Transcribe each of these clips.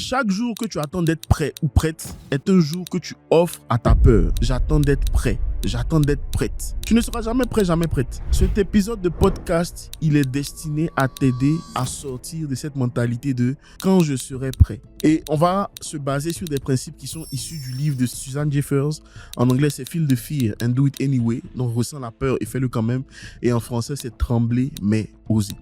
Chaque jour que tu attends d'être prêt ou prête est un jour que tu offres à ta peur. J'attends d'être prêt. J'attends d'être prête. Tu ne seras jamais prêt, jamais prête. Cet épisode de podcast, il est destiné à t'aider à sortir de cette mentalité de « quand je serai prêt ». Et on va se baser sur des principes qui sont issus du livre de Susan Jeffers. En anglais, c'est « Feel the fear and do it anyway ». Donc, ressens la peur et fais-le quand même. Et en français, c'est « trembler mais oser ».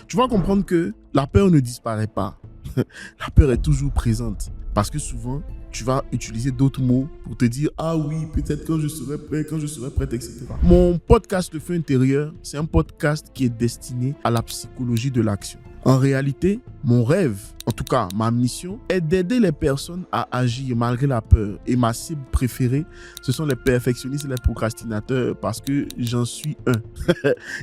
Tu vas comprendre que la peur ne disparaît pas. La peur est toujours présente parce que souvent, tu vas utiliser d'autres mots pour te dire « Ah oui, peut-être quand je serai prêt, quand je serai prête, etc. » Mon podcast Le Feu intérieur, c'est un podcast qui est destiné à la psychologie de l'action. En réalité, mon rêve, en tout cas ma mission, est d'aider les personnes à agir malgré la peur. Et ma cible préférée, ce sont les perfectionnistes et les procrastinateurs parce que j'en suis un.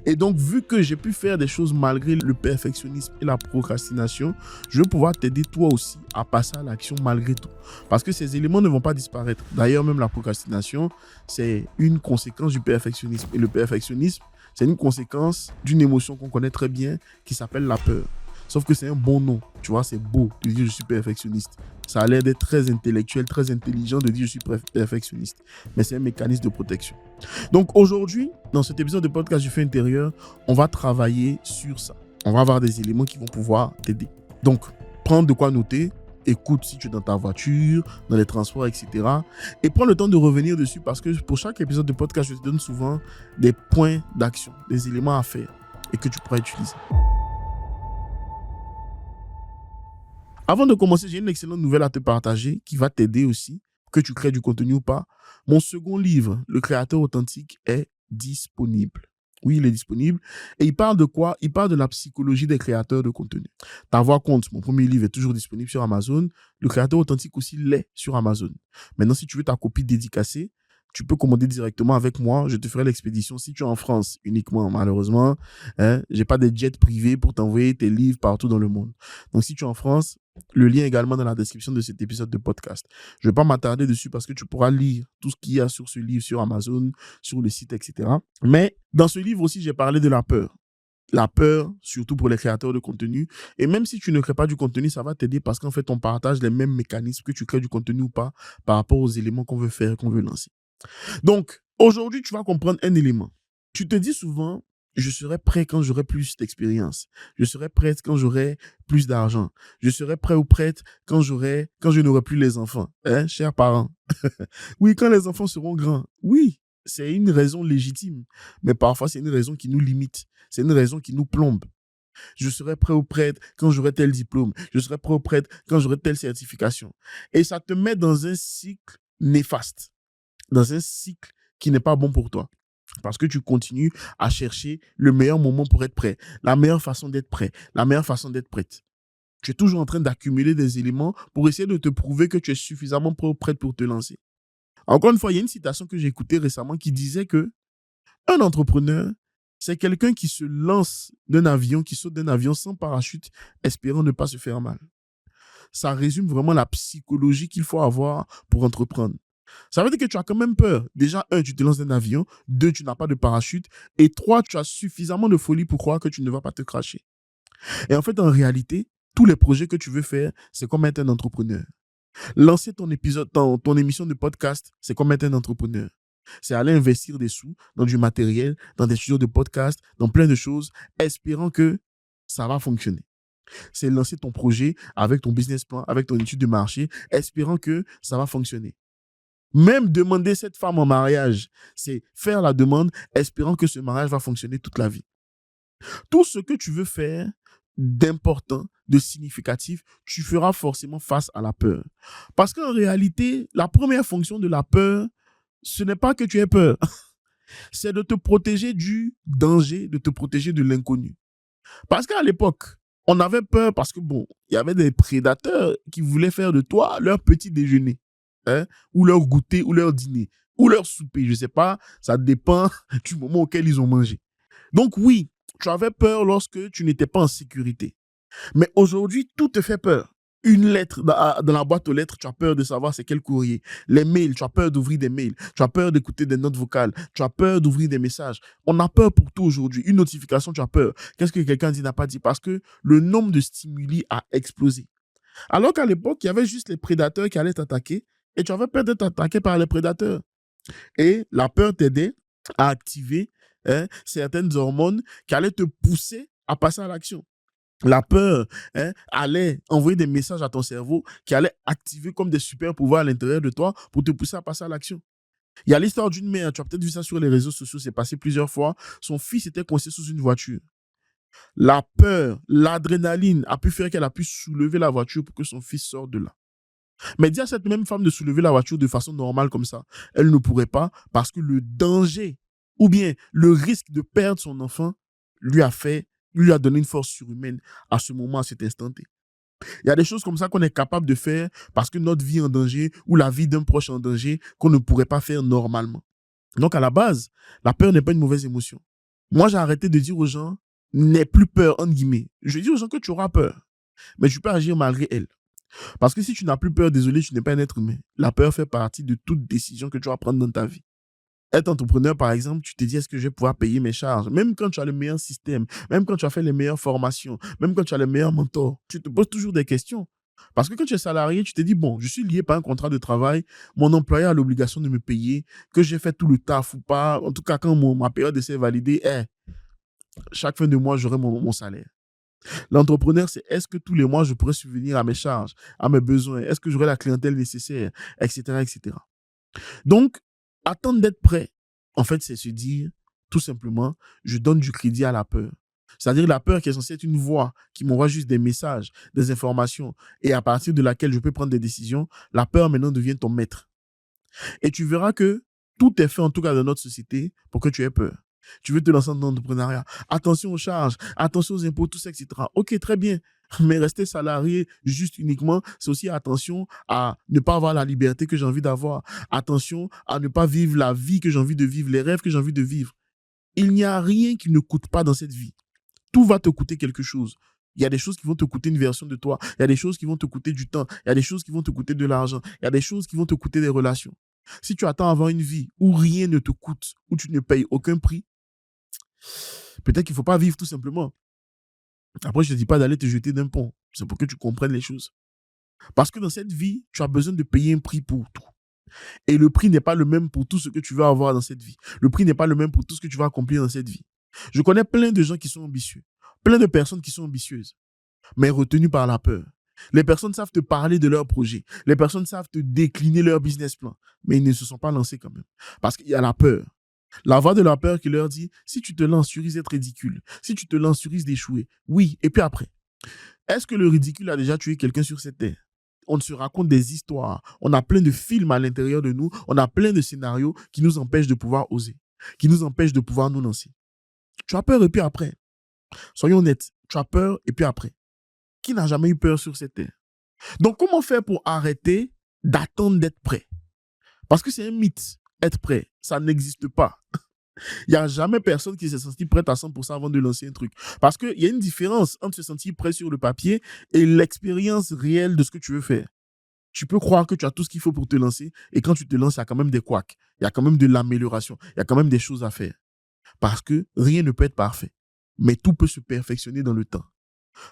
Et donc, vu que j'ai pu faire des choses malgré le perfectionnisme et la procrastination, je vais pouvoir t'aider toi aussi à passer à l'action malgré tout. Parce que ces éléments ne vont pas disparaître. D'ailleurs, même la procrastination, c'est une conséquence du perfectionnisme. Et le perfectionnisme, c'est une conséquence d'une émotion qu'on connaît très bien qui s'appelle la peur. Sauf que c'est un bon nom, tu vois, c'est beau de dire je suis perfectionniste. Ça a l'air d'être très intellectuel, très intelligent de dire je suis perfectionniste. Mais c'est un mécanisme de protection. Donc aujourd'hui, dans cet épisode de podcast du Feu intérieur, on va travailler sur ça. On va avoir des éléments qui vont pouvoir t'aider. Donc, prends de quoi noter. Écoute si tu es dans ta voiture, dans les transports, etc. Et prends le temps de revenir dessus parce que pour chaque épisode de podcast, je te donne souvent des points d'action, des éléments à faire et que tu pourras utiliser. Avant de commencer, j'ai une excellente nouvelle à te partager qui va t'aider aussi, que tu crées du contenu ou pas. Mon second livre, Le Créateur Authentique, est disponible. Oui, il est disponible. Et il parle de quoi? Il parle de la psychologie des créateurs de contenu. Ta voix compte. Mon premier livre est toujours disponible sur Amazon. Le Créateur Authentique aussi l'est sur Amazon. Maintenant, si tu veux ta copie dédicacée, tu peux commander directement avec moi. Je te ferai l'expédition si tu es en France uniquement. Malheureusement, je n'ai pas de jet privé pour t'envoyer tes livres partout dans le monde. Donc, si tu es en France, le lien est également dans la description de cet épisode de podcast. Je ne vais pas m'attarder dessus parce que tu pourras lire tout ce qu'il y a sur ce livre, sur Amazon, sur le site, etc. Mais dans ce livre aussi, j'ai parlé de la peur. La peur, surtout pour les créateurs de contenu. Et même si tu ne crées pas du contenu, ça va t'aider parce qu'en fait, on partage les mêmes mécanismes que tu crées du contenu ou pas par rapport aux éléments qu'on veut faire, qu'on veut lancer. Donc, aujourd'hui, tu vas comprendre un élément. Tu te dis souvent, je serai prêt quand j'aurai plus d'expérience. Je serai prête quand j'aurai plus d'argent. Je serai prêt ou prête quand je n'aurai plus les enfants. Chers parents. Oui, quand les enfants seront grands. Oui, c'est une raison légitime. Mais parfois, c'est une raison qui nous limite. C'est une raison qui nous plombe. Je serai prêt ou prête quand j'aurai tel diplôme. Je serai prêt ou prête quand j'aurai telle certification. Et ça te met dans un cycle néfaste. Dans un cycle qui n'est pas bon pour toi. Parce que tu continues à chercher le meilleur moment pour être prêt, la meilleure façon d'être prêt, la meilleure façon d'être prête. Tu es toujours en train d'accumuler des éléments pour essayer de te prouver que tu es suffisamment prêt ou prête pour te lancer. Encore une fois, il y a une citation que j'ai écoutée récemment qui disait que un entrepreneur, c'est quelqu'un qui se lance d'un avion, qui saute d'un avion sans parachute, espérant ne pas se faire mal. Ça résume vraiment la psychologie qu'il faut avoir pour entreprendre. Ça veut dire que tu as quand même peur. Déjà, 1, tu te lances d'un avion. 2, tu n'as pas de parachute. Et 3, tu as suffisamment de folie pour croire que tu ne vas pas te cracher. Et en fait, en réalité, tous les projets que tu veux faire, c'est comme être un entrepreneur. Lancer ton émission de podcast, c'est comme être un entrepreneur. C'est aller investir des sous dans du matériel, dans des studios de podcast, dans plein de choses, espérant que ça va fonctionner. C'est lancer ton projet avec ton business plan, avec ton étude de marché, espérant que ça va fonctionner. Même demander cette femme en mariage, c'est faire la demande, espérant que ce mariage va fonctionner toute la vie. Tout ce que tu veux faire d'important, de significatif, tu feras forcément face à la peur. Parce qu'en réalité, la première fonction de la peur, ce n'est pas que tu aies peur. C'est de te protéger du danger, de te protéger de l'inconnu. Parce qu'à l'époque, on avait peur parce que, il y avait des prédateurs qui voulaient faire de toi leur petit déjeuner. Ou leur goûter, ou leur dîner, ou leur souper, je ne sais pas, ça dépend du moment auquel ils ont mangé. Donc oui, tu avais peur lorsque tu n'étais pas en sécurité. Mais aujourd'hui, tout te fait peur. Une lettre dans la boîte aux lettres, tu as peur de savoir c'est quel courrier. Les mails, tu as peur d'ouvrir des mails. Tu as peur d'écouter des notes vocales. Tu as peur d'ouvrir des messages. On a peur pour tout aujourd'hui. Une notification, tu as peur. Qu'est-ce que quelqu'un dit, n'a pas dit? Parce que le nombre de stimuli a explosé. Alors qu'à l'époque, il y avait juste les prédateurs qui allaient t'attaquer et tu avais peur d'être attaqué par les prédateurs. Et la peur t'aidait à activer certaines hormones qui allaient te pousser à passer à l'action. La peur allait envoyer des messages à ton cerveau qui allaient activer comme des super pouvoirs à l'intérieur de toi pour te pousser à passer à l'action. Il y a l'histoire d'une mère, tu as peut-être vu ça sur les réseaux sociaux, c'est passé plusieurs fois. Son fils était coincé sous une voiture. La peur, l'adrénaline a pu faire qu'elle a pu soulever la voiture pour que son fils sorte de là. Mais dis à cette même femme de soulever la voiture de façon normale comme ça, elle ne pourrait pas parce que le danger ou bien le risque de perdre son enfant lui a donné une force surhumaine à ce moment, à cet instant T. Il y a des choses comme ça qu'on est capable de faire parce que notre vie est en danger ou la vie d'un proche est en danger qu'on ne pourrait pas faire normalement. Donc à la base, la peur n'est pas une mauvaise émotion. Moi, j'ai arrêté de dire aux gens, n'aie plus peur, entre guillemets. Je dis aux gens que tu auras peur, mais tu peux agir malgré elle. Parce que si tu n'as plus peur, désolé, tu n'es pas un être humain. La peur fait partie de toute décision que tu vas prendre dans ta vie. Être entrepreneur, par exemple, tu te dis, est-ce que je vais pouvoir payer mes charges? Même quand tu as le meilleur système, même quand tu as fait les meilleures formations, même quand tu as les meilleurs mentors, tu te poses toujours des questions. Parce que quand tu es salarié, tu te dis, bon, je suis lié par un contrat de travail, mon employeur a l'obligation de me payer, que j'ai fait tout le taf ou pas. En tout cas, quand ma période d'essai est validée, chaque fin de mois, j'aurai mon salaire. L'entrepreneur, c'est est-ce que tous les mois, je pourrais subvenir à mes charges, à mes besoins, est-ce que j'aurai la clientèle nécessaire, etc., etc. Donc, attendre d'être prêt, en fait, c'est se dire, tout simplement, je donne du crédit à la peur. C'est-à-dire la peur qui est censée être une voix qui m'envoie juste des messages, des informations, et à partir de laquelle je peux prendre des décisions, la peur maintenant devient ton maître. Et tu verras que tout est fait, en tout cas dans notre société, pour que tu aies peur. Tu veux te lancer dans l'entrepreneuriat. Attention aux charges, attention aux impôts, tout ça, etc. Ok, très bien. Mais rester salarié juste uniquement, c'est aussi attention à ne pas avoir la liberté que j'ai envie d'avoir. Attention à ne pas vivre la vie que j'ai envie de vivre, les rêves que j'ai envie de vivre. Il n'y a rien qui ne coûte pas dans cette vie. Tout va te coûter quelque chose. Il y a des choses qui vont te coûter une version de toi. Il y a des choses qui vont te coûter du temps. Il y a des choses qui vont te coûter de l'argent. Il y a des choses qui vont te coûter des relations. Si tu attends avoir une vie où rien ne te coûte, où tu ne payes aucun prix, peut-être qu'il ne faut pas vivre tout simplement. Après, je ne te dis pas d'aller te jeter d'un pont. C'est pour que tu comprennes les choses. Parce que dans cette vie, tu as besoin de payer un prix pour tout. Et le prix n'est pas le même pour tout ce que tu vas avoir dans cette vie. Le prix n'est pas le même pour tout ce que tu vas accomplir dans cette vie. Je connais plein de gens qui sont ambitieux. Plein de personnes qui sont ambitieuses, mais retenues par la peur. Les personnes savent te parler de leur projet. Les personnes savent te décliner leur business plan. Mais ils ne se sont pas lancés quand même. Parce qu'il y a la peur. La voix de la peur qui leur dit, si tu te lances, tu risques d'être ridicule. Si tu te lances, tu risques d'échouer. Oui, et puis après, est-ce que le ridicule a déjà tué quelqu'un sur cette terre? On se raconte des histoires. On a plein de films à l'intérieur de nous. On a plein de scénarios qui nous empêchent de pouvoir oser, qui nous empêchent de pouvoir nous lancer. Tu as peur et puis après. Soyons honnêtes, tu as peur et puis après. Qui n'a jamais eu peur sur cette terre? Donc, comment faire pour arrêter d'attendre d'être prêt? Parce que c'est un mythe, être prêt. Ça n'existe pas. Il n'y a jamais personne qui s'est senti prêt à 100% avant de lancer un truc. Parce qu'il y a une différence entre se sentir prêt sur le papier et l'expérience réelle de ce que tu veux faire. Tu peux croire que tu as tout ce qu'il faut pour te lancer et quand tu te lances, il y a quand même des couacs. Il y a quand même de l'amélioration. Il y a quand même des choses à faire. Parce que rien ne peut être parfait. Mais tout peut se perfectionner dans le temps.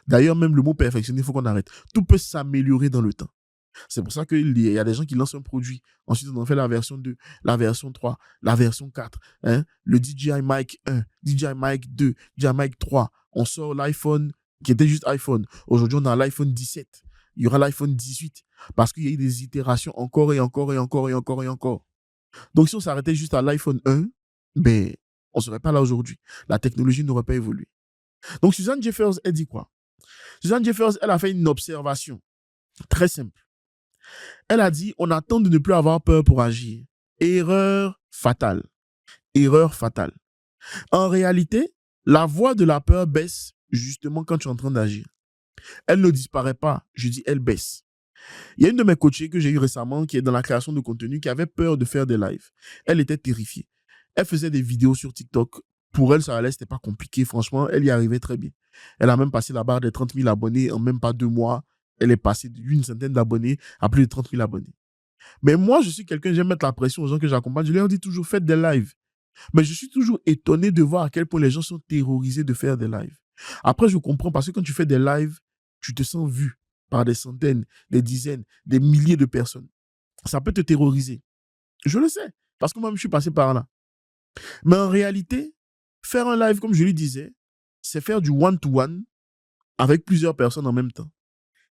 D'ailleurs, même le mot perfectionner, il faut qu'on arrête. Tout peut s'améliorer dans le temps. C'est pour ça qu'il y a des gens qui lancent un produit. Ensuite, on en fait la version 2, la version 3, la version 4. Le DJI Mic 1, DJI Mic 2, DJI Mic 3. On sort l'iPhone qui était juste iPhone. Aujourd'hui, on a l'iPhone 17. Il y aura l'iPhone 18. Parce qu'il y a eu des itérations encore et encore et encore et encore et encore. Donc, si on s'arrêtait juste à l'iPhone 1, ben, on ne serait pas là aujourd'hui. La technologie n'aurait pas évolué. Donc, Suzanne Jeffers, elle dit quoi? Suzanne Jeffers, elle a fait une observation très simple. Elle a dit, on attend de ne plus avoir peur pour agir. Erreur fatale. Erreur fatale. En réalité, la voix de la peur baisse justement quand tu es en train d'agir. Elle ne disparaît pas, je dis elle baisse. Il y a une de mes coachées que j'ai eu récemment qui est dans la création de contenu qui avait peur de faire des lives. Elle était terrifiée. Elle faisait des vidéos sur TikTok. Pour elle, ça allait, c'était pas compliqué. Franchement, elle y arrivait très bien. Elle a même passé la barre des 30 000 abonnés en même pas 2 mois. Elle est passée d'une centaine d'abonnés à plus de 30 000 abonnés. Mais moi, je suis quelqu'un, j'aime mettre la pression aux gens que j'accompagne. Je leur dis toujours, faites des lives. Mais je suis toujours étonné de voir à quel point les gens sont terrorisés de faire des lives. Après, je comprends parce que quand tu fais des lives, tu te sens vu. par des centaines, des dizaines, des milliers de personnes. Ça peut te terroriser. Je le sais, parce que moi, je suis passé par là. Mais en réalité, faire un live, comme je lui disais, c'est faire du one-to-one avec plusieurs personnes en même temps.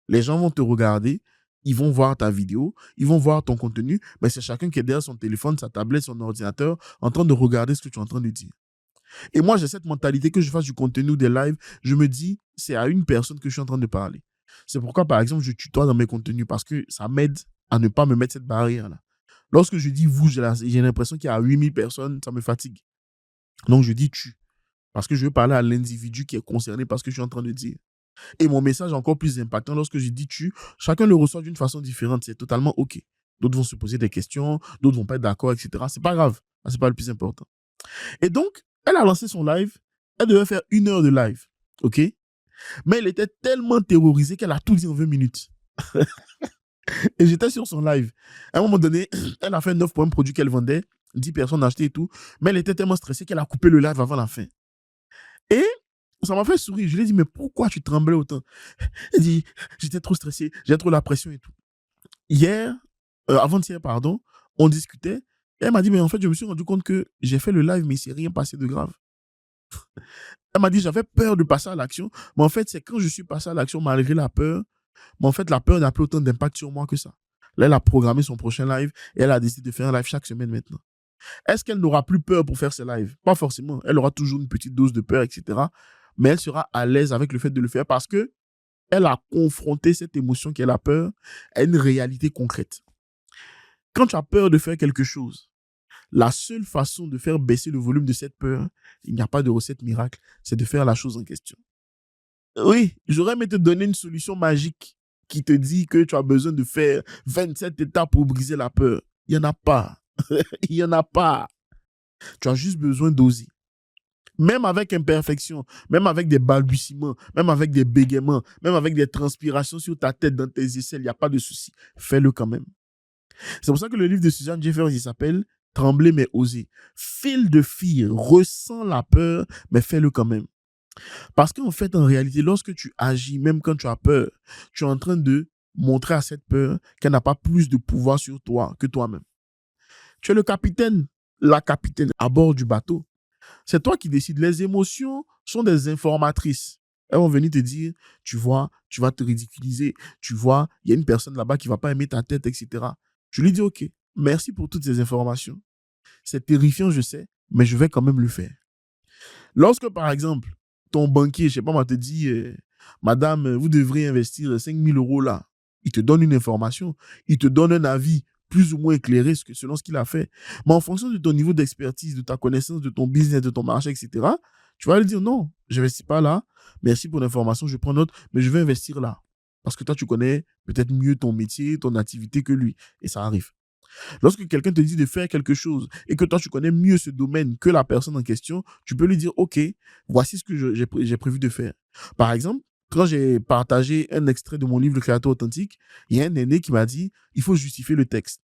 Les gens vont te regarder, ils vont voir ta vidéo, ils vont voir ton contenu, mais c'est chacun qui est derrière son téléphone, sa tablette, son ordinateur, en train de regarder ce que tu es en train de dire. Et moi, j'ai cette mentalité que je fasse du contenu ou des lives, je me dis, c'est à une personne que je suis en train de parler. C'est pourquoi, par exemple, je tutoie dans mes contenus, parce que ça m'aide à ne pas me mettre cette barrière-là. Lorsque je dis vous, j'ai l'impression qu'il y a 8000 personnes, ça me fatigue. Donc, je dis tu, parce que je veux parler à l'individu qui est concerné par ce que je suis en train de dire. Et mon message est encore plus impactant lorsque je dis tu, chacun le reçoit d'une façon différente, c'est totalement OK. D'autres vont se poser des questions, d'autres vont pas être d'accord, etc. C'est pas grave, c'est pas le plus important. Et donc, elle a lancé son live, elle devait faire 1 heure de live, OK? Mais elle était tellement terrorisée qu'elle a tout dit en 20 minutes. Et j'étais sur son live. À un moment donné, elle a fait une offre pour un produit qu'elle vendait, 10 personnes achetaient et tout, mais elle était tellement stressée qu'elle a coupé le live avant la fin. Et ça m'a fait sourire. Je lui ai dit, mais pourquoi tu tremblais autant? Elle dit, j'étais trop stressé, j'ai trop la pression et tout. Avant-hier, pardon, on discutait. Et elle m'a dit, mais en fait, je me suis rendu compte que j'ai fait le live, mais il ne s'est rien passé de grave. Elle m'a dit, j'avais peur de passer à l'action. Mais en fait, c'est quand je suis passé à l'action, malgré la peur, mais en fait, la peur n'a plus autant d'impact sur moi que ça. Là, elle a programmé son prochain live et elle a décidé de faire un live chaque semaine maintenant. Est-ce qu'elle n'aura plus peur pour faire ses lives? Pas forcément. Elle aura toujours une petite dose de peur, etc. Mais elle sera à l'aise avec le fait de le faire parce que elle a confronté cette émotion qu'elle a peur à une réalité concrète. Quand tu as peur de faire quelque chose, la seule façon de faire baisser le volume de cette peur, il n'y a pas de recette miracle, c'est de faire la chose en question. Oui, j'aurais aimé te donner une solution magique qui te dit que tu as besoin de faire 27 étapes pour briser la peur. Il n'y en a pas. Il n'y en a pas. Tu as juste besoin d'oser. Même avec imperfection, même avec des balbutiements, même avec des bégaiements, même avec des transpirations sur ta tête, dans tes aisselles, il n'y a pas de souci. Fais-le quand même. C'est pour ça que le livre de Suzanne Jeffers, il s'appelle « Trembler mais oser ». File de fille, ressens la peur, mais fais-le quand même. Parce qu'en fait, en réalité, lorsque tu agis, même quand tu as peur, tu es en train de montrer à cette peur qu'elle n'a pas plus de pouvoir sur toi que toi-même. Tu es le capitaine, la capitaine à bord du bateau. C'est toi qui décides. Les émotions sont des informatrices. Elles vont venir te dire, tu vois, tu vas te ridiculiser. Tu vois, il y a une personne là-bas qui ne va pas aimer ta tête, etc. Je lui dis, OK, merci pour toutes ces informations. C'est terrifiant, je sais, mais je vais quand même le faire. Lorsque, par exemple, ton banquier, je sais pas, moi, te dit, madame, vous devriez investir 5 000 € là. Il te donne une information, il te donne un avis plus ou moins éclairé selon ce qu'il a fait. Mais en fonction de ton niveau d'expertise, de ta connaissance, de ton business, de ton marché, etc., tu vas lui dire non, je n'investis pas là. Merci pour l'information, je prends note, mais je vais investir là. Parce que toi, tu connais peut-être mieux ton métier, ton activité que lui. Et ça arrive. Lorsque quelqu'un te dit de faire quelque chose et que toi, tu connais mieux ce domaine que la personne en question, tu peux lui dire, OK, voici ce que j'ai prévu de faire. Par exemple, quand j'ai partagé un extrait de mon livre Le Créateur Authentique, il y a un aîné qui m'a dit, il faut justifier le texte.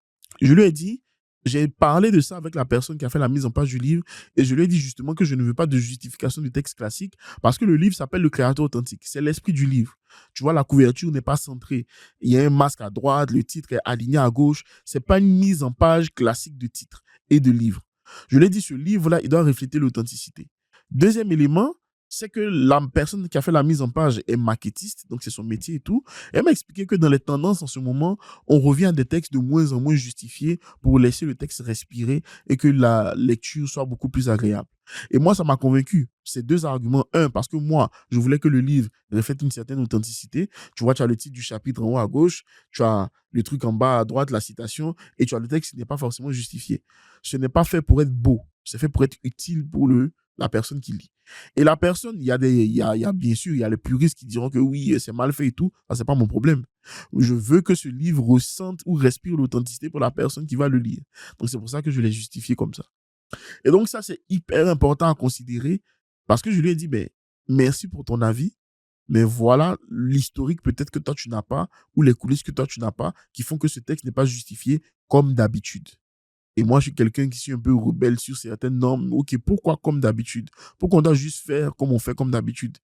Je lui ai dit, j'ai parlé de ça avec la personne qui a fait la mise en page du livre et je lui ai dit justement que je ne veux pas de justification du texte classique parce que le livre s'appelle Le Créateur Authentique. C'est l'esprit du livre. Tu vois, la couverture n'est pas centrée. Il y a un masque à droite, le titre est aligné à gauche. C'est pas une mise en page classique de titre et de livre. Je lui ai dit, ce livre-là, il doit refléter l'authenticité. Deuxième élément, c'est que la personne qui a fait la mise en page est maquettiste, donc c'est son métier et tout. Et elle m'a expliqué que dans les tendances en ce moment, on revient à des textes de moins en moins justifiés pour laisser le texte respirer et que la lecture soit beaucoup plus agréable. Et moi, ça m'a convaincu. Ces deux arguments. Un, parce que moi, je voulais que le livre reflète une certaine authenticité. Tu vois, tu as le titre du chapitre en haut à gauche, tu as le truc en bas à droite, la citation, et tu as le texte qui n'est pas forcément justifié. Ce n'est pas fait pour être beau. C'est fait pour être utile pour la personne qui lit. Et la personne, il y a bien sûr, il y a les puristes qui diront que oui, c'est mal fait et tout. Ça, c'est pas mon problème. Je veux que ce livre ressente ou respire l'authenticité pour la personne qui va le lire. Donc, c'est pour ça que je l'ai justifié comme ça. Et donc, ça, c'est hyper important à considérer parce que je lui ai dit, ben, merci pour ton avis, mais voilà l'historique peut-être que toi, tu n'as pas ou les coulisses que toi, tu n'as pas qui font que ce texte n'est pas justifié comme d'habitude. Et moi, je suis quelqu'un qui suis un peu rebelle sur certaines normes. OK, pourquoi comme d'habitude? Pourquoi on doit juste faire comme on fait comme d'habitude?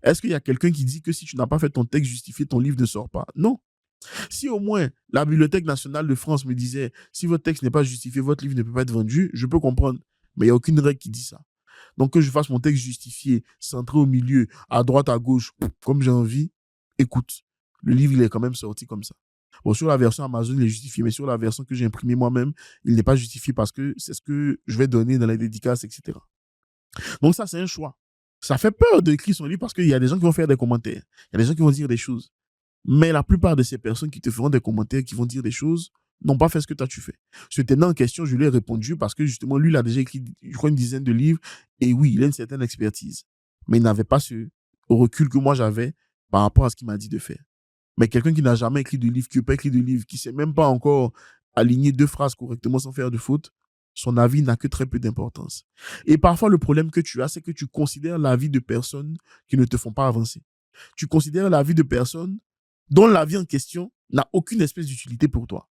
Est-ce qu'il y a quelqu'un qui dit que si tu n'as pas fait ton texte justifié, ton livre ne sort pas? Non. Si au moins la Bibliothèque nationale de France me disait si votre texte n'est pas justifié, votre livre ne peut pas être vendu, je peux comprendre. Mais il n'y a aucune règle qui dit ça. Donc que je fasse mon texte justifié, centré au milieu, à droite, à gauche, comme j'ai envie, écoute, le livre, il est quand même sorti comme ça. Bon, sur la version Amazon, il est justifié, mais sur la version que j'ai imprimée moi-même, il n'est pas justifié parce que c'est ce que je vais donner dans les dédicaces, etc. Donc ça, c'est un choix. Ça fait peur d'écrire son livre parce qu'il y a des gens qui vont faire des commentaires. Il y a des gens qui vont dire des choses. Mais la plupart de ces personnes qui te feront des commentaires, qui vont dire des choses, n'ont pas fait ce que toi tu fais. Ce tenant en question, je lui ai répondu parce que justement, lui, il a déjà écrit, je crois, une dizaine de livres. Et oui, il a une certaine expertise. Mais il n'avait pas ce recul que moi j'avais par rapport à ce qu'il m'a dit de faire. Mais quelqu'un qui n'a jamais écrit de livre, qui n'a pas écrit de livre, qui ne sait même pas encore aligner 2 phrases correctement sans faire de faute, son avis n'a que très peu d'importance. Et parfois, le problème que tu as, c'est que tu considères l'avis de personnes qui ne te font pas avancer. Tu considères l'avis de personnes dont l'avis en question n'a aucune espèce d'utilité pour toi.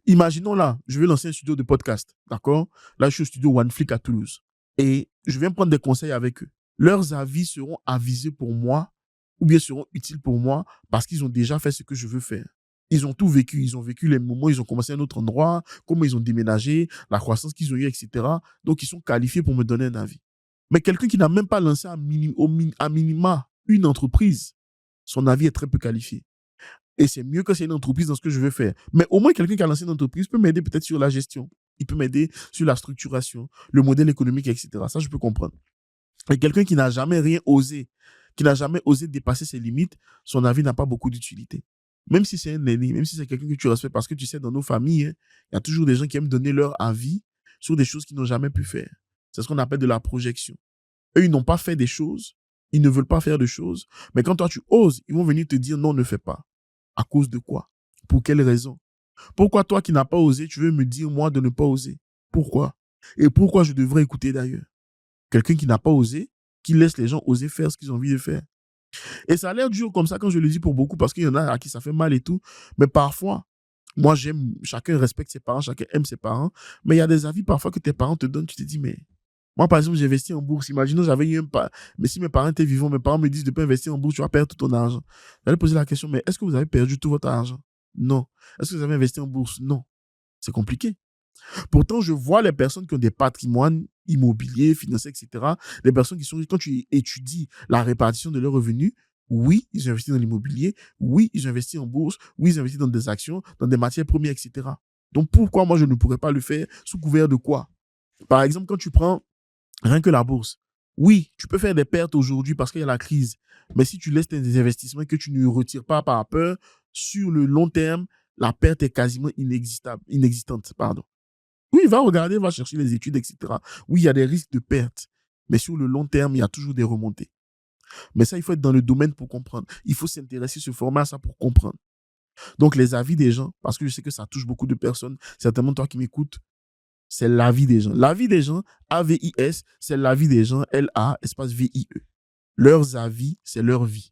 Imaginons là, je vais lancer un studio de podcast, d'accord? Là, je suis au studio OneFlick à Toulouse. Et je viens prendre des conseils avec eux. Leurs avis seront avisés pour moi ou bien seront utiles pour moi parce qu'ils ont déjà fait ce que je veux faire. Ils ont tout vécu. Ils ont vécu les moments où ils ont commencé à un autre endroit, comment ils ont déménagé, la croissance qu'ils ont eue, etc. Donc, ils sont qualifiés pour me donner un avis. Mais quelqu'un qui n'a même pas lancé à minima une entreprise, son avis est très peu qualifié. Et c'est mieux que c'est une entreprise dans ce que je veux faire. Mais au moins, quelqu'un qui a lancé une entreprise peut m'aider peut-être sur la gestion. Il peut m'aider sur la structuration, le modèle économique, etc. Ça, je peux comprendre. Et quelqu'un qui n'a jamais rien osé, qui n'a jamais osé dépasser ses limites, son avis n'a pas beaucoup d'utilité. Même si c'est un aîné, même si c'est quelqu'un que tu respectes, parce que tu sais, dans nos familles, hein, il y a toujours des gens qui aiment donner leur avis sur des choses qu'ils n'ont jamais pu faire. C'est ce qu'on appelle de la projection. Eux, ils n'ont pas fait des choses, ils ne veulent pas faire de choses, mais quand toi tu oses, ils vont venir te dire non, ne fais pas. À cause de quoi? Pour quelle raison? Pourquoi toi qui n'as pas osé, tu veux me dire moi de ne pas oser? Pourquoi? Et pourquoi je devrais écouter d'ailleurs? Quelqu'un qui n'a pas osé, qui laisse les gens oser faire ce qu'ils ont envie de faire. Et ça a l'air dur comme ça quand je le dis pour beaucoup parce qu'il y en a à qui ça fait mal et tout. Mais parfois, moi j'aime, chacun respecte ses parents, chacun aime ses parents. Mais il y a des avis parfois que tes parents te donnent, tu te dis, mais moi par exemple, j'ai investi en bourse. Imaginons, j'avais eu un pas. Mais si mes parents étaient vivants, mes parents me disent de ne pas investir en bourse, tu vas perdre tout ton argent. J'allais poser la question, mais est-ce que vous avez perdu tout votre argent? Non. Est-ce que vous avez investi en bourse? Non. C'est compliqué. Pourtant, je vois les personnes qui ont des patrimoines immobiliers, financiers, etc. Les personnes qui sont, quand tu étudies la répartition de leurs revenus, oui, ils ont investi dans l'immobilier, oui, ils ont investi en bourse, oui, ils ont investi dans des actions, dans des matières premières, etc. Donc, pourquoi moi, je ne pourrais pas le faire sous couvert de quoi? Par exemple, quand tu prends rien que la bourse, oui, tu peux faire des pertes aujourd'hui parce qu'il y a la crise. Mais si tu laisses tes investissements que tu ne retires pas par peur, sur le long terme, la perte est quasiment inexistante. Pardon. Oui, va regarder, va chercher les études, etc. Oui, il y a des risques de perte. Mais sur le long terme, il y a toujours des remontées. Mais ça, il faut être dans le domaine pour comprendre. Il faut s'intéresser, se former à ça pour comprendre. Donc, les avis des gens, parce que je sais que ça touche beaucoup de personnes, certainement toi qui m'écoutes, c'est l'avis des gens. L'avis des gens, A-V-I-S, c'est l'avis des gens, L-A, espace V-I-E. Leurs avis, c'est leur vie.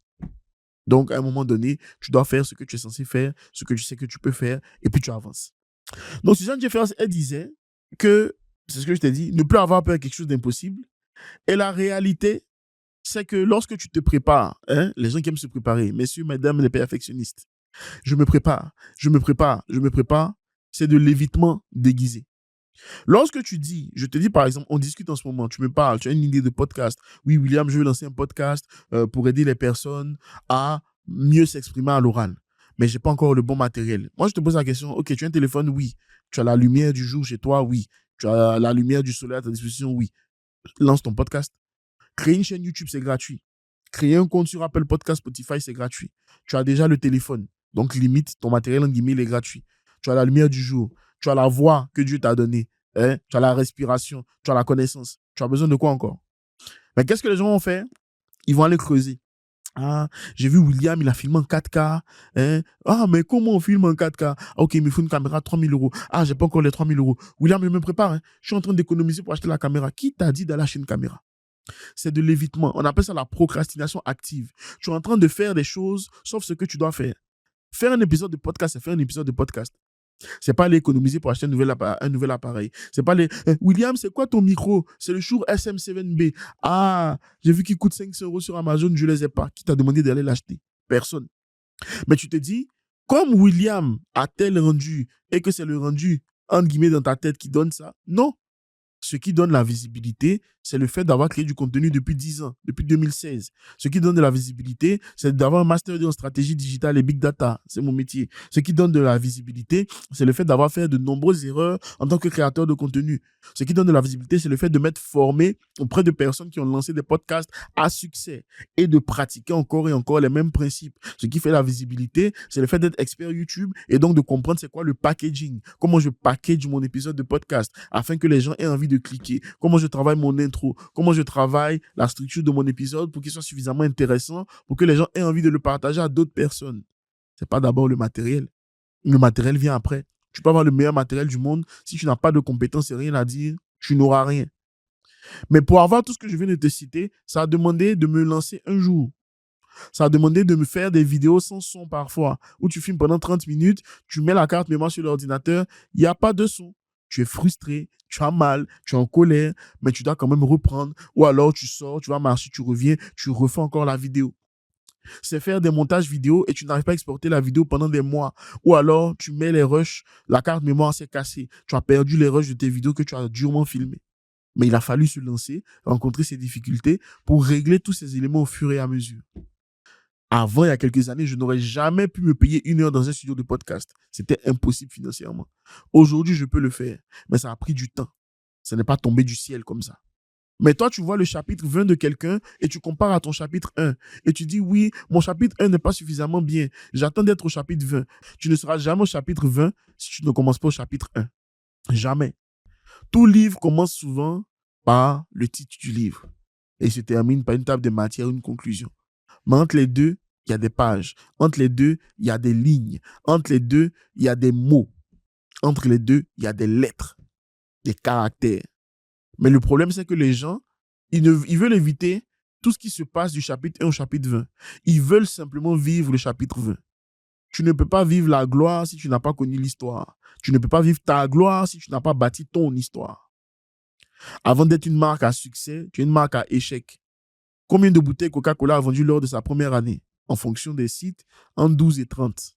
Donc, à un moment donné, tu dois faire ce que tu es censé faire, ce que tu sais que tu peux faire, et puis tu avances. Donc, Suzanne Jeffers, elle disait que, c'est ce que je t'ai dit, ne plus avoir peur de quelque chose d'impossible. Et la réalité, c'est que lorsque tu te prépares, hein, les gens qui aiment se préparer, messieurs, mesdames, les perfectionnistes, je me prépare, c'est de l'évitement déguisé. Lorsque tu dis, je te dis par exemple, on discute en ce moment, tu me parles, tu as une idée de podcast. Oui, William, je vais lancer un podcast pour aider les personnes à mieux s'exprimer à l'oral. Mais je n'ai pas encore le bon matériel. Moi, je te pose la question, ok, tu as un téléphone? Oui. Tu as la lumière du jour chez toi? Oui. Tu as la lumière du soleil à ta disposition? Oui. Lance ton podcast. Créer une chaîne YouTube, c'est gratuit. Créer un compte sur Apple Podcast, Spotify, c'est gratuit. Tu as déjà le téléphone. Donc, limite, ton matériel, en guillemets, il est gratuit. Tu as la lumière du jour. Tu as la voix que Dieu t'a donnée. Hein? Tu as la respiration. Tu as la connaissance. Tu as besoin de quoi encore? Mais qu'est-ce que les gens vont faire? Ils vont aller creuser. Ah, j'ai vu William, il a filmé en 4K. Hein? Ah, mais comment on filme en 4K? Ah, ok, il me faut une caméra 3000 euros. Ah, j'ai pas encore les 3000 euros. William, je me prépare. Hein? Je suis en train d'économiser pour acheter la caméra. Qui t'a dit d'aller acheter une caméra? C'est de l'évitement. On appelle ça la procrastination active. Tu es en train de faire des choses, sauf ce que tu dois faire. Faire un épisode de podcast, c'est faire un épisode de podcast. C'est pas aller économiser pour acheter un nouvel appareil. C'est pas les William, c'est quoi ton micro? C'est le Shure SM7B. Ah, j'ai vu qu'il coûte 500 € sur Amazon, je les ai pas. Qui t'a demandé d'aller l'acheter? Personne. Mais tu te dis, comme William a tel rendu et que c'est le rendu, entre guillemets, dans ta tête qui donne ça, non. Ce qui donne la visibilité, c'est le fait d'avoir créé du contenu depuis 10 ans, depuis 2016. Ce qui donne de la visibilité, c'est d'avoir un master en stratégie digitale et big data. C'est mon métier. Ce qui donne de la visibilité, c'est le fait d'avoir fait de nombreuses erreurs en tant que créateur de contenu. Ce qui donne de la visibilité, c'est le fait de m'être formé auprès de personnes qui ont lancé des podcasts à succès et de pratiquer encore et encore les mêmes principes. Ce qui fait la visibilité, c'est le fait d'être expert YouTube et donc de comprendre c'est quoi le packaging, comment je package mon épisode de podcast afin que les gens aient envie de cliquer, comment je travaille mon intro, comment je travaille la structure de mon épisode pour qu'il soit suffisamment intéressant pour que les gens aient envie de le partager à d'autres personnes. C'est pas d'abord le matériel. Le matériel vient après. Tu peux avoir le meilleur matériel du monde. Si tu n'as pas de compétences et rien à dire, tu n'auras rien. Mais pour avoir tout ce que je viens de te citer, ça a demandé de me lancer un jour. Ça a demandé de me faire des vidéos sans son parfois, où tu filmes pendant 30 minutes, tu mets la carte mémoire sur l'ordinateur, il n'y a pas de son. Tu es frustré, tu as mal, tu es en colère, mais tu dois quand même reprendre. Ou alors tu sors, tu vas marcher, tu reviens, tu refais encore la vidéo. C'est faire des montages vidéo et tu n'arrives pas à exporter la vidéo pendant des mois. Ou alors tu mets les rushs, la carte mémoire s'est cassée. Tu as perdu les rushs de tes vidéos que tu as durement filmées. Mais il a fallu se lancer, rencontrer ces difficultés pour régler tous ces éléments au fur et à mesure. Avant, il y a quelques années, je n'aurais jamais pu me payer 1 heure dans un studio de podcast. C'était impossible financièrement. Aujourd'hui, je peux le faire, mais ça a pris du temps. Ça n'est pas tombé du ciel comme ça. Mais toi, tu vois le chapitre 20 de quelqu'un et tu compares à ton chapitre 1. Et tu dis, oui, mon chapitre 1 n'est pas suffisamment bien. J'attends d'être au chapitre 20. Tu ne seras jamais au chapitre 20 si tu ne commences pas au chapitre 1. Jamais. Tout livre commence souvent par le titre du livre et se termine par une table de matière, une conclusion. Mais entre les deux, il y a des pages. Entre les deux, il y a des lignes. Entre les deux, il y a des mots. Entre les deux, il y a des lettres, des caractères. Mais le problème, c'est que les gens, ils veulent éviter tout ce qui se passe du chapitre 1 au chapitre 20. Ils veulent simplement vivre le chapitre 20. Tu ne peux pas vivre la gloire si tu n'as pas connu l'histoire. Tu ne peux pas vivre ta gloire si tu n'as pas bâti ton histoire. Avant d'être une marque à succès, tu es une marque à échec. Combien de bouteilles Coca-Cola a vendu lors de sa première année? En fonction des sites, entre 12 et 30.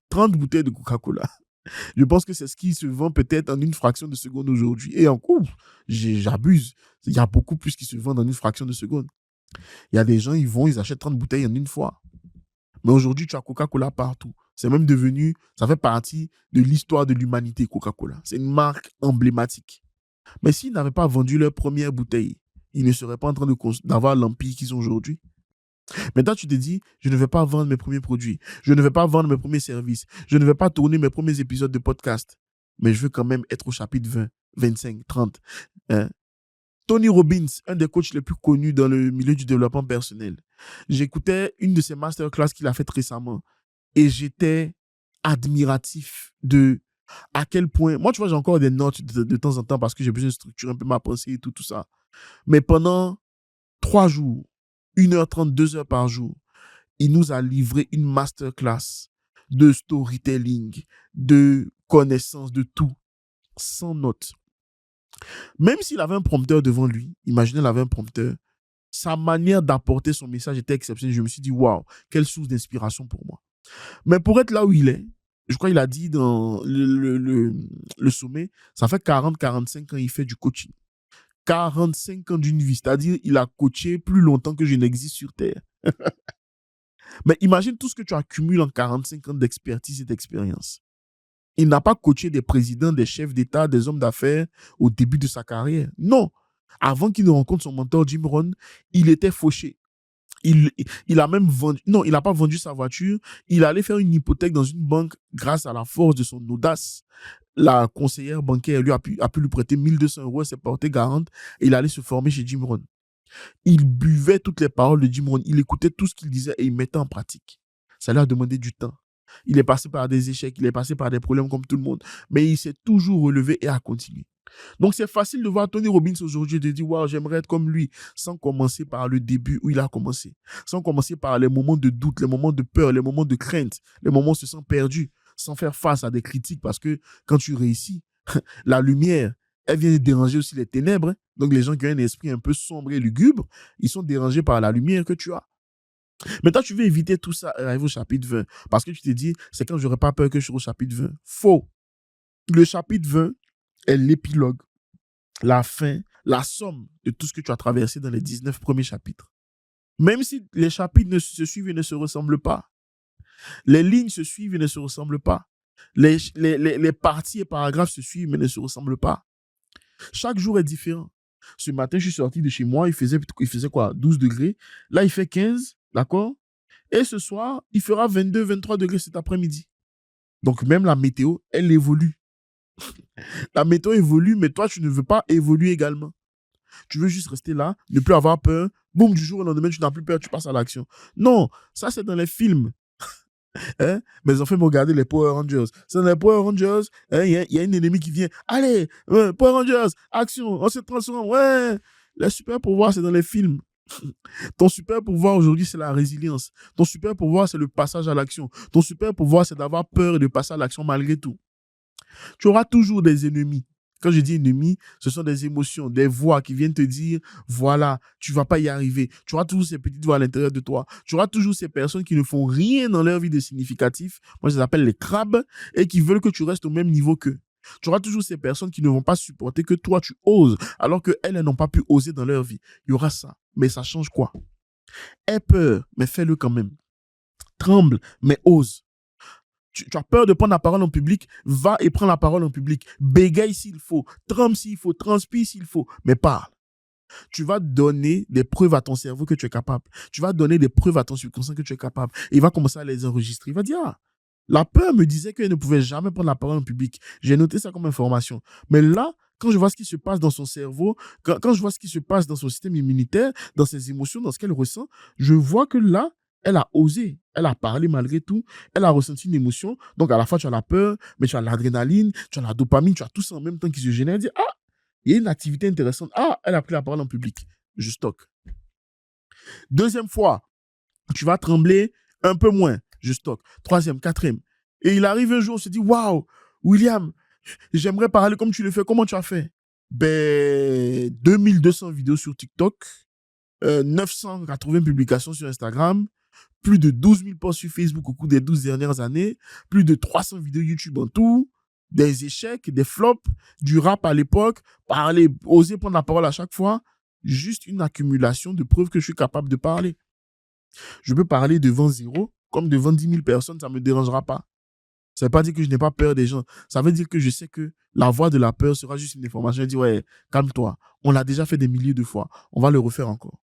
30 bouteilles de Coca-Cola. Je pense que c'est ce qui se vend peut-être en une fraction de seconde aujourd'hui. Et en coup, j'abuse. Il y a beaucoup plus qui se vendent en une fraction de seconde. Il y a des gens, ils achètent 30 bouteilles en une fois. Mais aujourd'hui, tu as Coca-Cola partout. C'est même devenu, ça fait partie de l'histoire de l'humanité, Coca-Cola. C'est une marque emblématique. Mais s'ils n'avaient pas vendu leur première bouteille, ils ne seraient pas en train d'avoir l'empire qu'ils ont aujourd'hui. Maintenant, tu te dis, je ne vais pas vendre mes premiers produits. Je ne vais pas vendre mes premiers services. Je ne vais pas tourner mes premiers épisodes de podcast. Mais je veux quand même être au chapitre 20, 25, 30. Hein? Tony Robbins, un des coachs les plus connus dans le milieu du développement personnel. J'écoutais une de ses masterclass qu'il a faites récemment et j'étais admiratif de à quel point... Moi, tu vois, j'ai encore des notes de temps en temps parce que j'ai besoin de structurer un peu ma pensée et tout ça. Mais pendant 3 jours, 1h30, 2 heures par jour, il nous a livré une masterclass de storytelling, de connaissance, de tout, sans notes. Même s'il avait un prompteur devant lui, imaginez, il avait un prompteur, sa manière d'apporter son message était exceptionnelle. Je me suis dit, waouh, quelle source d'inspiration pour moi. Mais pour être là où il est, je crois qu'il a dit dans le sommet, ça fait 40-45 ans qu'il fait du coaching. 45 ans d'une vie, c'est-à-dire il a coaché plus longtemps que je n'existe sur Terre. Mais imagine tout ce que tu accumules en 45 ans d'expertise et d'expérience. Il n'a pas coaché des présidents, des chefs d'État, des hommes d'affaires au début de sa carrière. Non. Avant qu'il ne rencontre son mentor Jim Rohn, il était fauché. Il a même vendu... Non, il n'a pas vendu sa voiture. Il allait faire une hypothèque dans une banque grâce à la force de son audace. La conseillère bancaire lui a pu lui prêter 1 200 €, elle s'est portée garante et il allait se former chez Jim Rohn. Il buvait toutes les paroles de Jim Rohn. Il écoutait tout ce qu'il disait et il mettait en pratique. Ça lui a demandé du temps. Il est passé par des échecs, il est passé par des problèmes comme tout le monde. Mais il s'est toujours relevé et a continué. Donc, c'est facile de voir Tony Robbins aujourd'hui et de dire, waouh, j'aimerais être comme lui, sans commencer par le début où il a commencé. Sans commencer par les moments de doute, les moments de peur, les moments de crainte, les moments où on se sent perdu. sans faire face à des critiques, parce que quand tu réussis, la lumière, elle vient déranger aussi les ténèbres. Hein. Donc, les gens qui ont un esprit un peu sombre et lugubre, ils sont dérangés par la lumière que tu as. Mais toi, tu veux éviter tout ça, arriver au chapitre 20, parce que tu te dis, c'est quand j'aurai pas peur que je serai au chapitre 20. Faux. Le chapitre 20 est l'épilogue, la fin, la somme de tout ce que tu as traversé dans les 19 premiers chapitres. Même si les chapitres ne se suivent et ne se ressemblent pas, les lignes se suivent et ne se ressemblent pas, les parties et paragraphes se suivent mais ne se ressemblent pas. Chaque jour est différent. Ce matin, je suis sorti de chez moi, il faisait quoi, 12 degrés. Là, il fait 15, d'accord? Et ce soir, il fera 22, 23 degrés cet après-midi. Donc, même la météo, elle évolue. La météo évolue, mais toi, tu ne veux pas évoluer également. Tu veux juste rester là, ne plus avoir peur. Boum, du jour au lendemain, tu n'as plus peur, tu passes à l'action. Non, ça, c'est dans les films. Hein? Mes enfants m'ont regardé les Power Rangers. C'est dans les Power Rangers, hein, y a un ennemi qui vient. Allez, Power Rangers, action, on se transforme. Ouais, les super pouvoirs, c'est dans les films. Ton super pouvoir aujourd'hui, c'est la résilience. Ton super pouvoir, c'est le passage à l'action. Ton super pouvoir, c'est d'avoir peur et de passer à l'action malgré tout. Tu auras toujours des ennemis. Quand je dis ennemis, ce sont des émotions, des voix qui viennent te dire, voilà, tu vas pas y arriver. Tu auras toujours ces petites voix à l'intérieur de toi. Tu auras toujours ces personnes qui ne font rien dans leur vie de significatif. Moi, je les appelle les crabes et qui veulent que tu restes au même niveau qu'eux. Tu auras toujours ces personnes qui ne vont pas supporter que toi, tu oses, alors qu'elles, elles n'ont pas pu oser dans leur vie. Il y aura ça. Mais ça change quoi? Aie peur, mais fais-le quand même. Tremble, mais ose. Tu as peur de prendre la parole en public, va et prends la parole en public. Bégaye s'il faut, tremble s'il faut, transpire s'il faut, mais parle. Tu vas donner des preuves à ton cerveau que tu es capable. Tu vas donner des preuves à ton subconscient que tu es capable. Et il va commencer à les enregistrer. Il va dire, ah, la peur me disait qu'elle ne pouvait jamais prendre la parole en public. J'ai noté ça comme information. Mais là, quand je vois ce qui se passe dans son cerveau, quand je vois ce qui se passe dans son système immunitaire, dans ses émotions, dans ce qu'elle ressent, je vois que là, elle a osé, elle a parlé malgré tout, elle a ressenti une émotion. Donc, à la fois, tu as la peur, mais tu as l'adrénaline, tu as la dopamine, tu as tout ça en même temps qui se génère. Elle dit, ah, il y a une activité intéressante. Ah, elle a pris la parole en public. Je stocke. Deuxième fois, tu vas trembler un peu moins. Je stocke. Troisième, quatrième. Et il arrive un jour, on se dit, waouh, William, j'aimerais parler comme tu le fais. Comment tu as fait? Ben, 2200 vidéos sur TikTok, 980 publications sur Instagram, plus de 12 000 posts sur Facebook au cours des 12 dernières années, plus de 300 vidéos YouTube en tout, des échecs, des flops, du rap à l'époque, parler, oser prendre la parole à chaque fois, juste une accumulation de preuves que je suis capable de parler. Je peux parler devant 0 comme devant 10 000 personnes, ça ne me dérangera pas. Ça ne veut pas dire que je n'ai pas peur des gens. Ça veut dire que je sais que la voix de la peur sera juste une information. Je dis, ouais, calme-toi. On l'a déjà fait des milliers de fois. On va le refaire encore.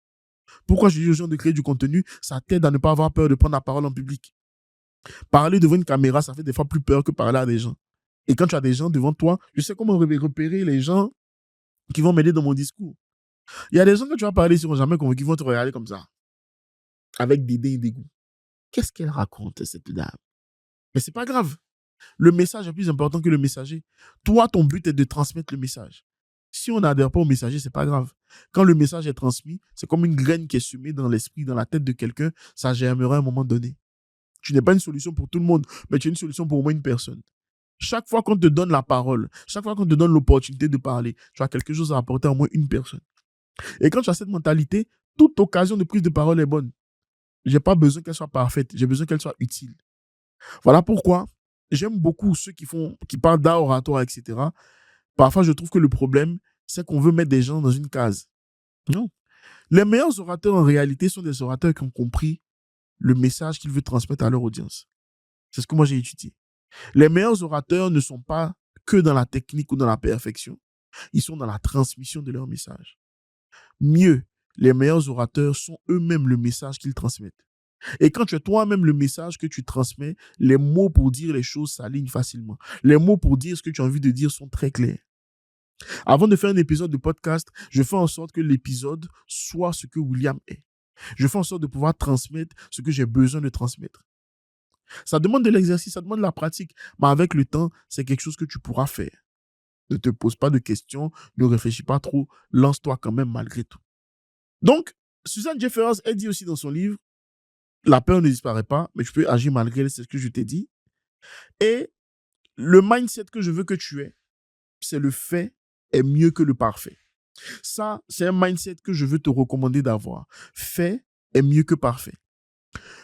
Pourquoi je dis aux gens de créer du contenu? Ça t'aide à ne pas avoir peur de prendre la parole en public. Parler devant une caméra, ça fait des fois plus peur que parler à des gens. Et quand tu as des gens devant toi, je sais comment repérer les gens qui vont m'aider dans mon discours. Il y a des gens que tu vas parler, ils ne seront jamais convaincus, qui vont te regarder comme ça, avec dédain et dégoût. Qu'est-ce qu'elle raconte, cette dame? Mais c'est pas grave. Le message est plus important que le messager. Toi, ton but est de transmettre le message. Si on n'adhère pas au messager, c'est pas grave. Quand le message est transmis, c'est comme une graine qui est semée dans l'esprit, dans la tête de quelqu'un, ça germera à un moment donné. Tu n'es pas une solution pour tout le monde, mais tu es une solution pour au moins une personne. Chaque fois qu'on te donne la parole, chaque fois qu'on te donne l'opportunité de parler, tu as quelque chose à apporter à au moins une personne. Et quand tu as cette mentalité, toute occasion de prise de parole est bonne. Je n'ai pas besoin qu'elle soit parfaite, j'ai besoin qu'elle soit utile. Voilà pourquoi j'aime beaucoup ceux qui parlent d'art oratoire, etc. Parfois, je trouve que le problème, c'est qu'on veut mettre des gens dans une case. Non. Les meilleurs orateurs, en réalité, sont des orateurs qui ont compris le message qu'ils veulent transmettre à leur audience. C'est ce que moi j'ai étudié. Les meilleurs orateurs ne sont pas que dans la technique ou dans la perfection. Ils sont dans la transmission de leur message. Mieux, les meilleurs orateurs sont eux-mêmes le message qu'ils transmettent. Et quand tu es toi-même le message que tu transmets, les mots pour dire les choses s'alignent facilement. Les mots pour dire ce que tu as envie de dire sont très clairs. Avant de faire un épisode de podcast, je fais en sorte que l'épisode soit ce que William est. Je fais en sorte de pouvoir transmettre ce que j'ai besoin de transmettre. Ça demande de l'exercice, ça demande de la pratique. Mais avec le temps, c'est quelque chose que tu pourras faire. Ne te pose pas de questions, ne réfléchis pas trop, lance-toi quand même malgré tout. Donc, Suzanne Jeffers, elle dit aussi dans son livre, la peur ne disparaît pas, mais tu peux agir malgré elle, c'est ce que je t'ai dit. Et le mindset que je veux que tu aies, c'est le fait est mieux que le parfait. Ça, c'est un mindset que je veux te recommander d'avoir. Fait est mieux que parfait.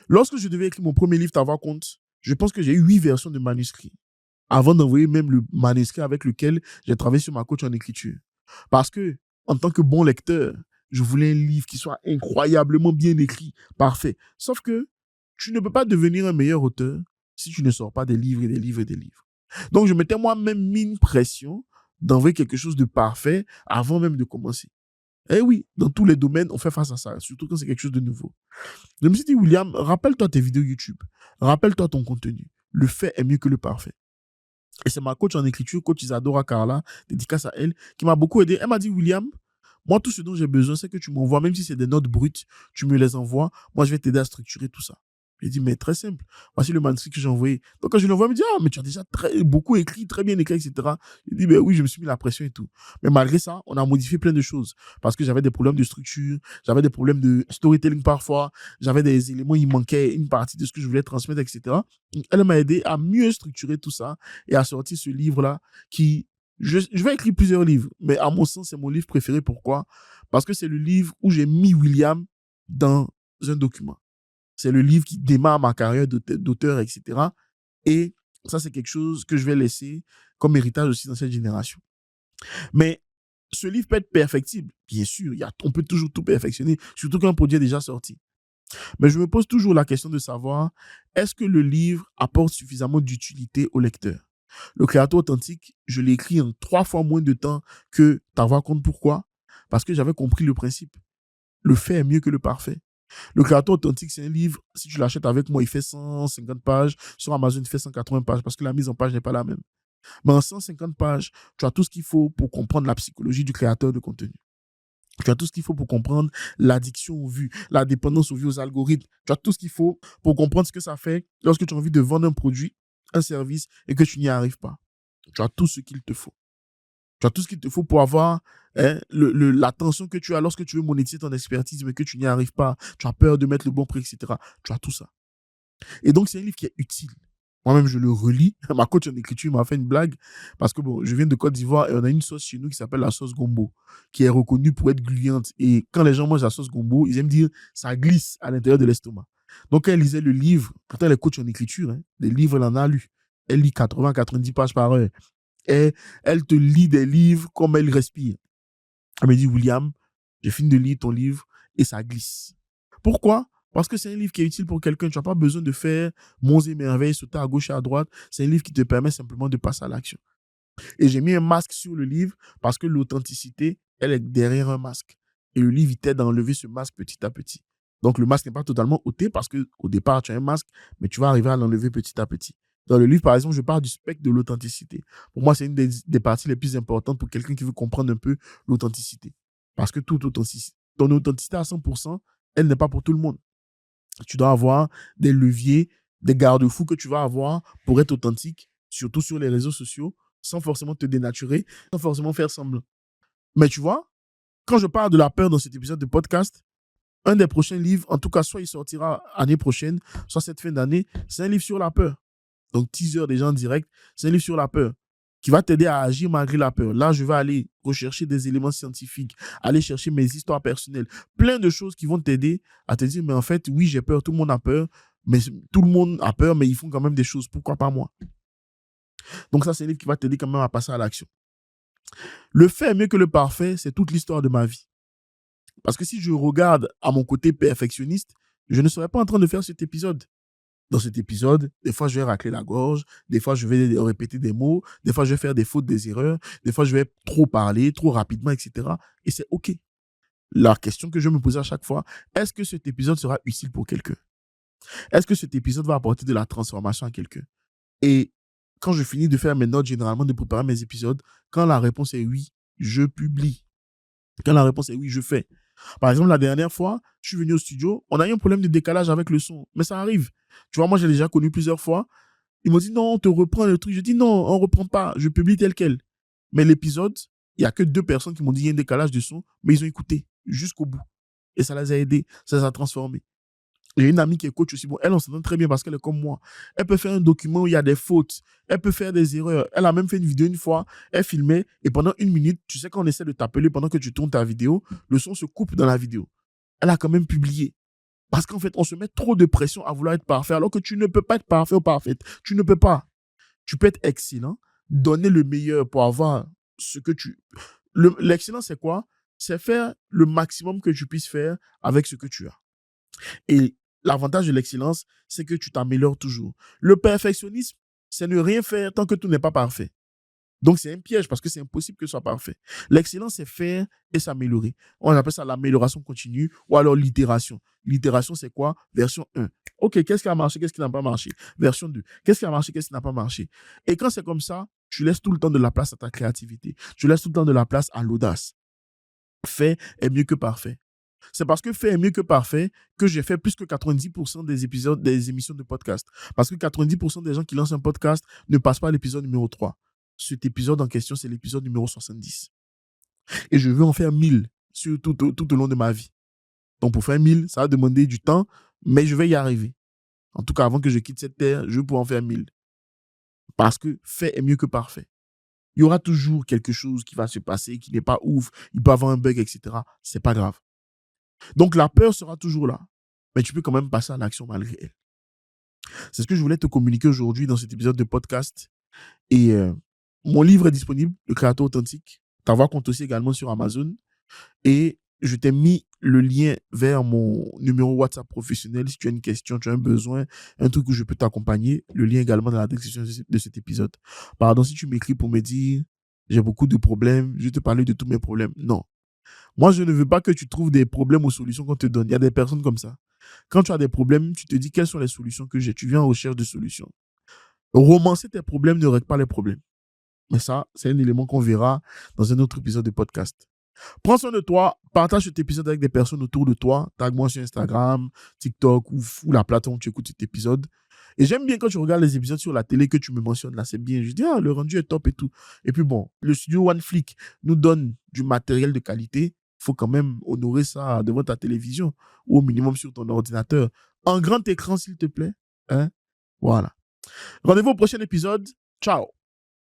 Lorsque je devais écrire mon premier livre, t'avoir compte, je pense que j'ai eu 8 versions de manuscrits avant d'envoyer même le manuscrit avec lequel j'ai travaillé sur ma coach en écriture. Parce que, en tant que bon lecteur, je voulais un livre qui soit incroyablement bien écrit, parfait. Sauf que tu ne peux pas devenir un meilleur auteur si tu ne sors pas des livres et des livres et des livres. Donc, je m'étais moi-même mis une pression d'envoyer quelque chose de parfait avant même de commencer. Eh oui, dans tous les domaines, on fait face à ça, surtout quand c'est quelque chose de nouveau. Je me suis dit, William, rappelle-toi tes vidéos YouTube, rappelle-toi ton contenu. Le fait est mieux que le parfait. Et c'est ma coach en écriture, coach Isadora Carla, dédicace à elle, qui m'a beaucoup aidé. Elle m'a dit, William, moi, tout ce dont j'ai besoin, c'est que tu m'envoies, même si c'est des notes brutes, tu me les envoies. Moi, je vais t'aider à structurer tout ça. J'ai dit, mais très simple. Voici le manuscrit que j'ai envoyé. Donc, quand je l'envoie, elle me dit, ah, mais tu as déjà beaucoup écrit, très bien écrit, etc. J'ai dit, ben oui, je me suis mis la pression et tout. Mais malgré ça, on a modifié plein de choses. Parce que j'avais des problèmes de structure, j'avais des problèmes de storytelling parfois, j'avais des éléments, il manquait une partie de ce que je voulais transmettre, etc. Donc, elle m'a aidé à mieux structurer tout ça et à sortir ce livre-là qui, je vais écrire plusieurs livres, mais à mon sens, c'est mon livre préféré. Pourquoi? Parce que c'est le livre où j'ai mis William dans un document. C'est le livre qui démarre ma carrière d'auteur, etc. Et ça, c'est quelque chose que je vais laisser comme héritage aussi dans cette génération. Mais ce livre peut être perfectible. Bien sûr, on peut toujours tout perfectionner, surtout quand un produit est déjà sorti. Mais je me pose toujours la question de savoir, est-ce que le livre apporte suffisamment d'utilité au lecteur? Le créateur authentique, je l'ai écrit en 3 fois moins de temps que t'avoir compte. Pourquoi? Parce que j'avais compris le principe. Le fait est mieux que le parfait. Le créateur authentique, c'est un livre, si tu l'achètes avec moi, il fait 150 pages. Sur Amazon, il fait 180 pages parce que la mise en page n'est pas la même. Mais en 150 pages, tu as tout ce qu'il faut pour comprendre la psychologie du créateur de contenu. Tu as tout ce qu'il faut pour comprendre l'addiction aux vues, la dépendance aux vues, aux algorithmes. Tu as tout ce qu'il faut pour comprendre ce que ça fait lorsque tu as envie de vendre un produit, un service et que tu n'y arrives pas. Tu as tout ce qu'il te faut. Tu as tout ce qu'il te faut pour avoir l'attention que tu as lorsque tu veux monétiser ton expertise mais que tu n'y arrives pas. Tu as peur de mettre le bon prix, etc. Tu as tout ça. Et donc, c'est un livre qui est utile. Moi-même, je le relis. Ma coach en écriture m'a fait une blague parce que bon, je viens de Côte d'Ivoire et on a une sauce chez nous qui s'appelle la sauce gombo, qui est reconnue pour être gluante. Et quand les gens mangent la sauce gombo, ils aiment dire ça glisse à l'intérieur de l'estomac. Donc, elle lisait le livre. Pourtant, elle est coach en écriture. Hein. Les livres, elle en a lu. Elle lit 80-90 pages par heure. Et elle te lit des livres comme elle respire. Elle me dit, William, j'ai fini de lire ton livre et ça glisse. Pourquoi? Parce que c'est un livre qui est utile pour quelqu'un. Tu n'as pas besoin de faire monts et merveilles, sauter à gauche et à droite. C'est un livre qui te permet simplement de passer à l'action. Et j'ai mis un masque sur le livre parce que l'authenticité, elle est derrière un masque. Et le livre, il t'aide à enlever ce masque petit à petit. Donc, le masque n'est pas totalement ôté parce qu'au départ, tu as un masque, mais tu vas arriver à l'enlever petit à petit. Dans le livre, par exemple, je parle du spectre de l'authenticité. Pour moi, c'est une des parties les plus importantes pour quelqu'un qui veut comprendre un peu l'authenticité. Parce que ton authenticité à 100%, elle n'est pas pour tout le monde. Tu dois avoir des leviers, des garde-fous que tu vas avoir pour être authentique, surtout sur les réseaux sociaux, sans forcément te dénaturer, sans forcément faire semblant. Mais tu vois, quand je parle de la peur dans cet épisode de podcast, un des prochains livres, en tout cas, soit il sortira l'année prochaine, soit cette fin d'année, c'est un livre sur la peur. Donc, teaser déjà en direct, c'est un livre sur la peur qui va t'aider à agir malgré la peur. Là, je vais aller rechercher des éléments scientifiques, aller chercher mes histoires personnelles, plein de choses qui vont t'aider à te dire, mais en fait, oui, j'ai peur, tout le monde a peur, mais tout le monde a peur, mais ils font quand même des choses. Pourquoi pas moi? Donc ça, c'est un livre qui va t'aider quand même à passer à l'action. Le fait est mieux que le parfait, c'est toute l'histoire de ma vie. Parce que si je regarde à mon côté perfectionniste, je ne serais pas en train de faire cet épisode. Dans cet épisode, des fois, je vais racler la gorge, des fois, je vais répéter des mots, des fois, je vais faire des fautes, des erreurs, des fois, je vais trop parler, trop rapidement, etc. Et c'est OK. La question que je me pose à chaque fois, est-ce que cet épisode sera utile pour quelqu'un? Est-ce que cet épisode va apporter de la transformation à quelqu'un? Et quand je finis de faire mes notes, généralement, de préparer mes épisodes, quand la réponse est oui, je publie. Quand la réponse est oui, je fais. Par exemple, la dernière fois, je suis venu au studio, on a eu un problème de décalage avec le son, mais ça arrive. Tu vois, moi, j'ai déjà connu plusieurs fois. Ils m'ont dit non, on te reprend le truc. Je dis non, on ne reprend pas, je publie tel quel. Mais l'épisode, il n'y a que 2 personnes qui m'ont dit il y a un décalage de son, mais ils ont écouté jusqu'au bout. Et ça les a aidés, ça les a transformés. J'ai une amie qui est coach aussi. Bon, elle, on s'entend très bien parce qu'elle est comme moi. Elle peut faire un document où il y a des fautes. Elle peut faire des erreurs. Elle a même fait une vidéo une fois. Elle filmait et pendant 1 minute, tu sais, quand on essaie de t'appeler pendant que tu tournes ta vidéo, le son se coupe dans la vidéo. Elle a quand même publié. Parce qu'en fait, on se met trop de pression à vouloir être parfait alors que tu ne peux pas être parfait ou parfaite. Tu ne peux pas. Tu peux être excellent, donner le meilleur pour avoir ce que tu... L'excellence, c'est quoi? C'est faire le maximum que tu puisses faire avec ce que tu as. Et l'avantage de l'excellence, c'est que tu t'améliores toujours. Le perfectionnisme, c'est ne rien faire tant que tout n'est pas parfait. Donc, c'est un piège parce que c'est impossible que ce soit parfait. L'excellence, c'est faire et s'améliorer. On appelle ça l'amélioration continue ou alors l'itération. L'itération, c'est quoi? Version 1. OK, qu'est-ce qui a marché, qu'est-ce qui n'a pas marché? Version 2. Qu'est-ce qui a marché, qu'est-ce qui n'a pas marché? Et quand c'est comme ça, tu laisses tout le temps de la place à ta créativité. Tu laisses tout le temps de la place à l'audace. Fait est mieux que parfait. C'est parce que fait est mieux que parfait que j'ai fait plus que 90% des épisodes, des émissions de podcast. Parce que 90% des gens qui lancent un podcast ne passent pas à l'épisode numéro 3. Cet épisode en question, c'est l'épisode numéro 70. Et je veux en faire 1000 tout au long de ma vie. Donc, pour faire 1000, ça va demander du temps, mais je vais y arriver. En tout cas, avant que je quitte cette terre, je veux pouvoir en faire 1000. Parce que fait est mieux que parfait. Il y aura toujours quelque chose qui va se passer, qui n'est pas ouf, il peut y avoir un bug, etc. C'est pas grave. Donc, la peur sera toujours là. Mais tu peux quand même passer à l'action malgré elle. C'est ce que je voulais te communiquer aujourd'hui dans cet épisode de podcast. Et mon livre est disponible, Le Créateur Authentique. Ta voix compte aussi également sur Amazon. Et je t'ai mis le lien vers mon numéro WhatsApp professionnel. Si tu as une question, tu as un besoin, un truc où je peux t'accompagner, le lien également dans la description de cet épisode. Pardon si tu m'écris pour me dire j'ai beaucoup de problèmes, je vais te parler de tous mes problèmes. Non. Moi, je ne veux pas que tu trouves des problèmes aux solutions qu'on te donne. Il y a des personnes comme ça. Quand tu as des problèmes, tu te dis quelles sont les solutions que j'ai. Tu viens en recherche de solutions. Romancer tes problèmes ne règle pas les problèmes. Mais ça, c'est un élément qu'on verra dans un autre épisode de podcast. Prends soin de toi, partage cet épisode avec des personnes autour de toi, tag-moi sur Instagram, TikTok ou la plateforme où tu écoutes cet épisode. Et j'aime bien quand tu regardes les épisodes sur la télé que tu me mentionnes là, c'est bien. Je dis, ah, le rendu est top et tout. Et puis bon, le studio OneFlick nous donne du matériel de qualité. Il faut quand même honorer ça devant ta télévision ou au minimum sur ton ordinateur. En grand écran, s'il te plaît. Hein? Voilà. Rendez-vous au prochain épisode. Ciao.